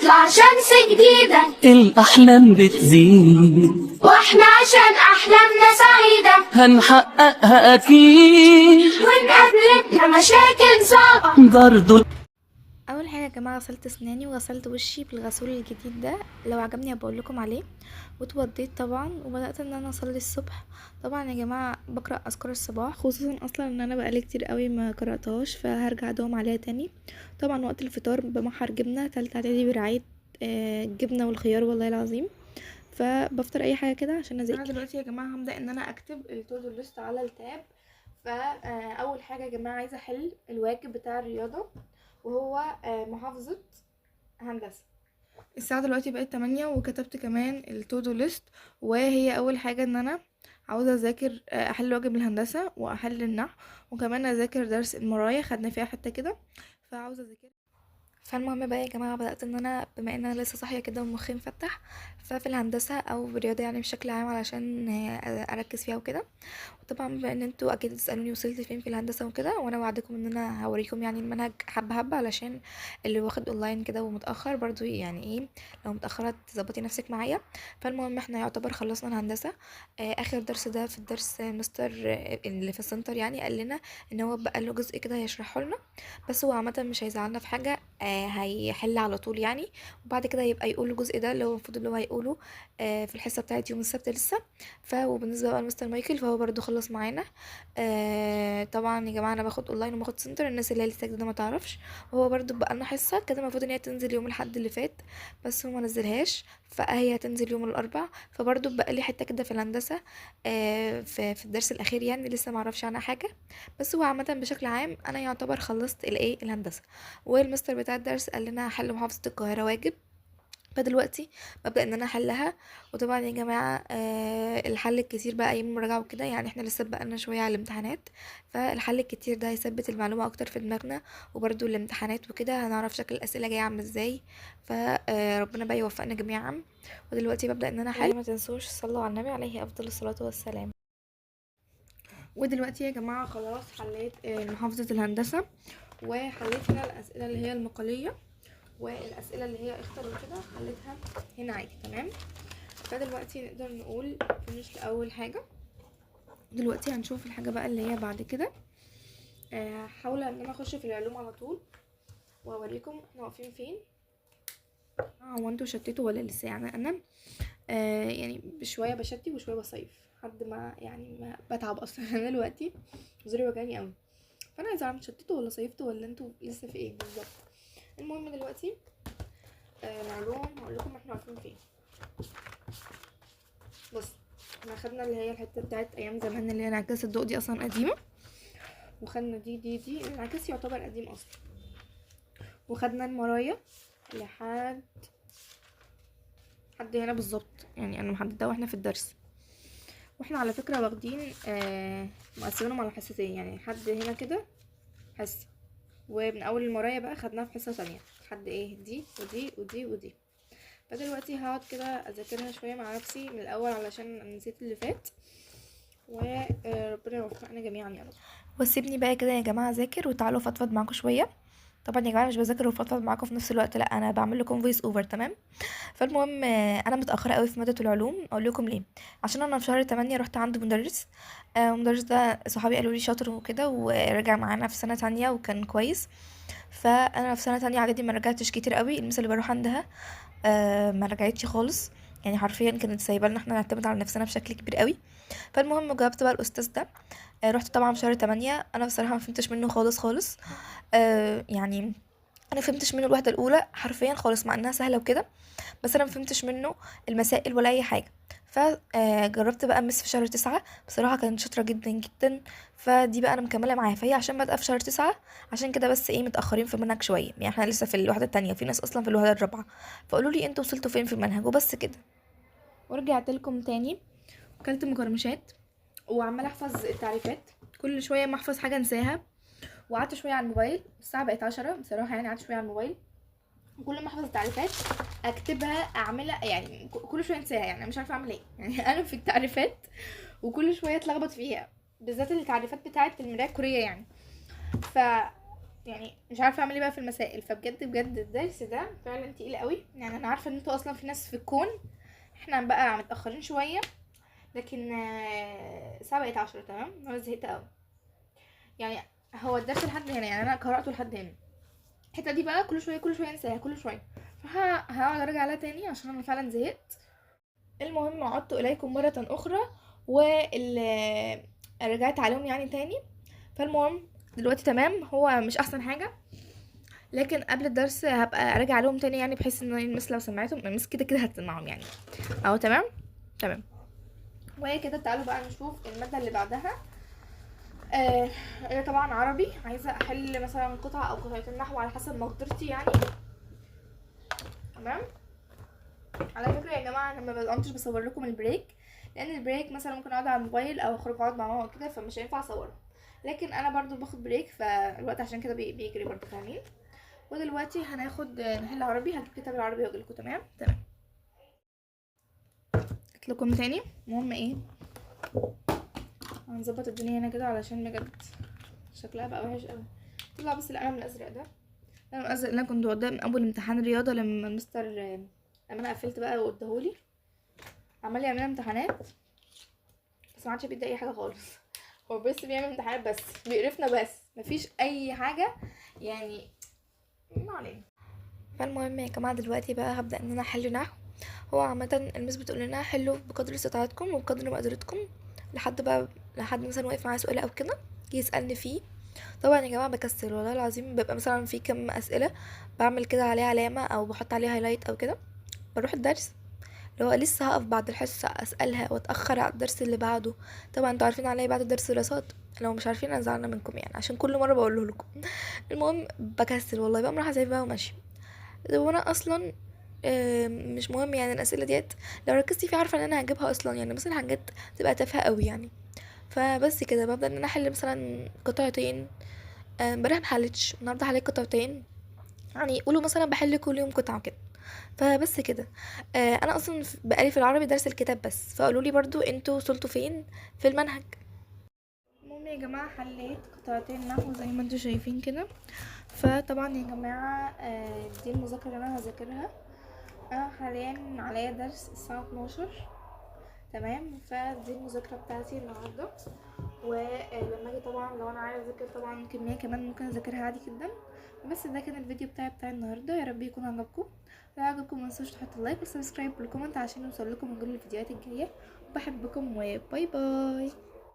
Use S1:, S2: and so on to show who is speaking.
S1: نطلع شمس جديدة،
S2: الأحلام بتزيد
S1: واحنا عشان أحلامنا سعيدة
S2: هنحققها أكيد
S1: ونقابلنا مشاكل صعبة.
S2: برضو.
S3: اول حاجه يا جماعه غسلت اسناني وغسلت وشي بالغسول الجديد ده، لو عجبني بقول لكم عليه. واتوضيت طبعا وبدات ان انا اصلي الصبح. طبعا يا جماعه بقرا اذكار الصباح، خصوصا اصلا ان انا بقالي كتير قوي ما قراتهاش، فهرجع ادوم عليها تاني. طبعا وقت الفطار بمحر جبنه تالتة اعدادي برعايه الجبنه والخيار والله العظيم. فبفطر اي حاجه كده عشان اذاكر. انا دلوقتي يا جماعه هبدا ان انا اكتب التو دو ليست على التاب. فاول حاجه يا جماعه عايزه احل الواجب بتاع الرياضه، وهو محافظة هندسة. الساعة دلوقتي بقت 8 وكتبت كمان التودو ليست، وهي أول حاجة ان انا عاوزة اذاكر احل واجب الهندسة واحل النحو، وكمان اذاكر درس المرايا خدنا فيها حتة كده فعاوزة اذاكر. فالمهم بقى يا جماعه بدات ان انا بما ان انا لسه صاحيه كده ومخي مفتح، ففي الهندسه او بالرياضه يعني بشكل عام علشان اركز فيها وكده. وطبعا بما ان انتوا اكيد تسالوني وصلت فين في الهندسه وكده، وانا وعدكم ان انا هوريكم يعني المنهج حبه حبه، علشان اللي واخد اونلاين كده ومتاخر برضو يعني ايه لو متاخره تظبطي نفسك معايا. فالمهم احنا يعتبر خلصنا الهندسه. اخر درس ده في الدرس مستر اللي في السنتر يعني قال لنا ان هو بقى له جزء كده هيشرحه لنا، بس هو عامه مش هيزعلنا في حاجه. هيحل على طول يعني، وبعد كده يبقى يقول الجزء ده اللي هو المفروض اللي هو هيقوله في الحصه بتاعت يوم السبت لسه. وبالنسبه بقى لمستر مايكل فهو برضو خلص معانا. طبعا يا جماعه انا باخد اونلاين وباخد سنتر، الناس اللي هي لسه جديده ما تعرفش. وهو برضو بقى لنا حصه كده المفروض ان هي تنزل يوم الاحد اللي فات، بس هو ما نزلهاش، فهي هتنزل يوم الاربع. فبرضو بقى لي حته كده في الهندسه في الدرس الاخير يعني لسه ما اعرفش عنها حاجه. بس هو عامه بشكل عام انا يعتبر خلصت الايه الهندسه. والمستر بتاع الدرس قال لنا حل محافظة القاهرة واجب، فدلوقتي ببدأ ان انا احلها. وطبعا يا جماعة الحل الكتير بقى ايام المراجعة وكده، يعني احنا لسه بقالنا شوية على الامتحانات، فالحل الكتير ده هيثبت المعلومة اكتر في دماغنا، وبرده الامتحانات وكده هنعرف شكل الاسئلة جاية عاملة ازاي. فربنا بقى يوفقنا جميعا. ودلوقتي ببدأ ان انا احل. ما تنسوش صلوا على النبي عليه افضل الصلاة والسلام. ودلوقتي يا جماعة خلاص حليت محافظة الهندسة، وحليت هنا الأسئلة اللي هي المقالية، والأسئلة اللي هي اختر وكده حليتها هنا عادي تمام. فدلوقتي نقدر نقول فينيش لأول حاجة. دلوقتي هنشوف الحاجة بقى اللي هي بعد كده. هحاول ان انا اخش في العلوم على طول واوريكم احنا واقفين فين. هو انتوا شتتوا ولا لسه؟ يعني انا يعني بشويه بشتي وشويه بصيف لحد ما يعني ما بتعب اصلا. انا دلوقتي زوري وجعني قوي، فانا عايزه اعرف شتتوا ولا صيفتوا ولا انتوا لسه في ايه بالظبط. المهم دلوقتي العلوم هقول لكم احنا واقفين فين. بص احنا خدنا اللي هي الحته بتاعت ايام زمان اللي هي انعكاس الضوء، دي اصلا قديمه. وخدنا دي الانعكاس يعتبر قديم اصلا. وخدنا المرايا لحد هنا بالظبط، يعني انا محدده واحنا في الدرس. واحنا على فكره واخدين مقسمينهم على حصتين، يعني لحد هنا كده حصه، ومن اول المرايا بقى خدناها في حصه ثانيه لحد ايه دي ودي ودي ودي. فدلوقتي هقعد كده اذاكرها شويه مع نفسي من الاول علشان نسيت اللي فات، وربنا يوفقنا جميعا يا رب. وسيبني بقى كده يا جماعه اذاكر وتعالوا فضفض معاكم شويه. طبعا يا جماعه مش بذاكر وفضفض معاكم في نفس الوقت، لا انا بعمل لكم فويس اوفر تمام. فالمهم انا متاخره قوي في ماده العلوم، اقول لكم ليه. عشان انا في شهر 8 رحت عند مدرس. المدرس ده صحابي قالوا لي شاطر وكده، ورجع معانا في سنه تانية وكان كويس. فانا في سنه تانية اعدادي ما رجعتش كتير قوي، المس اللي بروح عندها ما رجعتش خالص، يعني حرفيا كانت سايبه لنا احنا نعتمد على نفسنا بشكل كبير قوي. فالمهم جاوبت بقى الاستاذ ده. رحت طبعا في شهر 8، انا بصراحه ما فهمتش منه خالص خالص. يعني انا فهمتش منه الوحده الاولى حرفيا خالص مع انها سهله وكده، بس انا مفهمتش منه المسائل ولا اي حاجه. فجربت بقى امس في شهر 9، بصراحه كانت شاطره جدا جدا. فدي بقى انا مكمله معاها، فهي عشان بادئه في شهر 9 عشان كده بس ايه متاخرين في المنهج شويه، يعني احنا لسه في الوحده التانية، في ناس اصلا في الوحده الرابعه. فقولوا لي انتوا وصلتوا فين في المنهج وبس كده. ورجعت لكم تاني، وكلت مكرمشات وعماله احفظ التعريفات، كل شويه ما احفظ حاجه انساها. وقعدت شويه على الموبايل، الساعه بقت 10 بصراحه، يعني قعدت شويه على الموبايل، وكل ما احفظ التعريفات اكتبها اعملها، يعني كل شويه انساها، يعني انا مش عارفه اعمل ايه. يعني انا في التعريفات وكل شويه اتلخبط فيها، بالذات التعريفات بتاعه المرايه الكوريه يعني. ف يعني مش عارفه اعمل ايه بقى في المسائل. فبجد بجد الدرس ده فعلا تقيل قوي. يعني انا عارفه ان انتوا اصلا في ناس في الكون، احنا بقى متاخرين شويه، لكن الساعه بقت 10. تمام، انا زهقت قوي. يعني هو الدرس لحد هنا، يعني انا قراته لحد هنا. الحته دي بقى كل شويه كل شويه انساها كل شويه، فهقعد ارجع لها تاني عشان انا فعلا زهقت. المهم عدت اليكم مره اخرى، رجعت عليهم يعني تاني. فالمهم دلوقتي تمام، هو مش احسن حاجه، لكن قبل الدرس هبقى اراجع عليهم تاني، يعني بحيث ان المس لو سمعتهم المس كده كده هتسمعهم يعني. اهو تمام تمام. وكده تعالوا بقى نشوف الماده اللي بعدها. هي طبعا عربي، عايزه احل مثلا قطعه او قطعتين نحو على حسب مقدرتي يعني. تمام. على فكره يا جماعه انا ما بقومش بصور لكم البريك، لان البريك مثلا ممكن اقعد على الموبايل او اخرج اقعد مع ماما كده، فمش هينفع اصورها. لكن انا برضو باخد بريك، فالوقت عشان كده بيجري برضو، فاهمين. ودلوقتي هناخد نحل عربي. هجيب كتاب العربي واجيلكوا. تمام تمام. قلت لكم تاني. المهم ايه، هنظبط الدنيا هنا كده علشان بجد شكلها بقى وحش قوي. طلع بس القلم الازرق ده، القلم الازرق اللي انا كنت واخداه من اول امتحان رياضه، لما المستر لما انا قفلت بقى واداهولي عمال يعمل امتحانات، بس ما عادش بيدي اي حاجه خالص. هو بس بيعمل امتحانات بس، بيقرفنا بس، مفيش اي حاجه يعني. ما علينا. فالمهم يا جماعه دلوقتي بقى هبدا ان انا احل نحو. هو عامه المس بتقول لنا حلوا بقدر استطاعتكم وبقدر مقدرتكم، لحد مثلا واقف معايا سؤال او كده يسالني فيه. طبعا يا جماعه بكسل والله العظيم، بيبقى مثلا في كم اسئله بعمل كده عليها علامه او بحط عليها هايلايت او كده، بروح الدرس لو لسه هقف بعد الحصه اسالها واتاخر على الدرس اللي بعده. طبعا انتوا عارفين عليا بعد الدرس دراسات، لو مش عارفين انا زعلانه منكم يعني عشان كل مره بقوله لكم. المهم بكسل والله، بقوم رايحه سايبها وماشيه. وانا اصلا مش مهم يعني الاسئله ديت، لو ركزتي فيها عارفه ان انا هجيبها اصلا، يعني مثلا حاجات تبقى تافهه قوي يعني. فبس كده ببدا ان انا احل مثلا قطعتين. امبارح محلتش، النهارده حليت قطعتين. يعني قولوا مثلا بحل كل يوم قطعه كده. فبس كده. انا اصلا بقالي في العربي درس الكتاب بس، فقولوا لي برضو انتوا وصلتوا فين في المنهج. المهم يا جماعه حليت قطعتين نحو زي ما انتوا شايفين كده. فطبعا يا جماعه دي المذاكره اللي انا هذاكرها. انا حاليا عليا درس الساعه 12. تمام، فدي المذاكره بتاعتي النهارده. ولما اجي طبعا لو انا عايزه اذاكر طبعا كميه كمان ممكن اذاكرها عادي جدا. بس ده كان الفيديو بتاع النهارده، يا رب يكون عجبكم. لو عجبكم متنسوش تحطوا لايك والسبسكرايب والكومنت عشان يوصل لكم كل الفيديوهات الجايه. وبحبكم وباي باي.